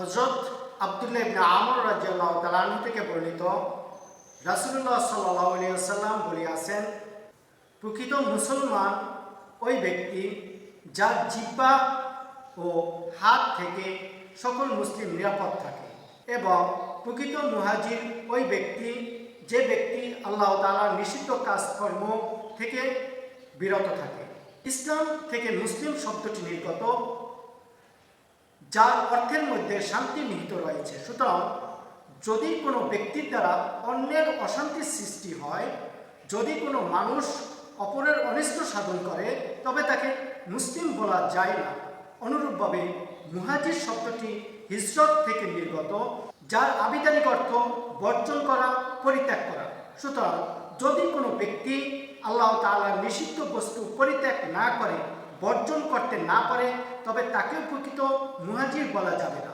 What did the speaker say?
হযরত আব্দুল্লাহ ইবনে আমর রাদিয়াল্লাহু তাআলা আনহু থেকে বর্ণিত, রাসূলুল্লাহ সাল্লাল্লাহু আলাইহি ওয়াসাল্লাম বলিয়াছেন, প্রকৃত মুসলমান ওই ব্যক্তি যার জিহ্বা ও হাত থেকে সকল মুসলিম নিরাপদ থাকে, এবং প্রকৃত মুহাজির ওই ব্যক্তি যে ব্যক্তি আল্লাহ তাআলার নিষিদ্ধ কাজকর্ম থেকে বিরত থাকে। ইসলাম থেকে মুসলিম শব্দটি নির্গত, যার অর্থের মধ্যে শান্তি নিহিত রয়েছে। সুতরাং যদি কোনো ব্যক্তির দ্বারা অন্যের অশান্তির সৃষ্টি হয়, যদি কোনো মানুষ অপরের অনিষ্ট সাধন করে, তবে তাকে মুসলিম বলা যায় না। অনুরূপভাবে মুহাজির শব্দটি হিজরত থেকে নির্গত, যার আবিধানিক অর্থ বর্জন করা, পরিত্যাগ করা। সুতরাং যদি কোনো ব্যক্তি আল্লাহ তাআলার নিষিদ্ধ বস্তু পরিত্যাগ না করে, বর্জন করতে না পারে, তবে তাকেও প্রকৃত মুহাজির বলা যাবে না।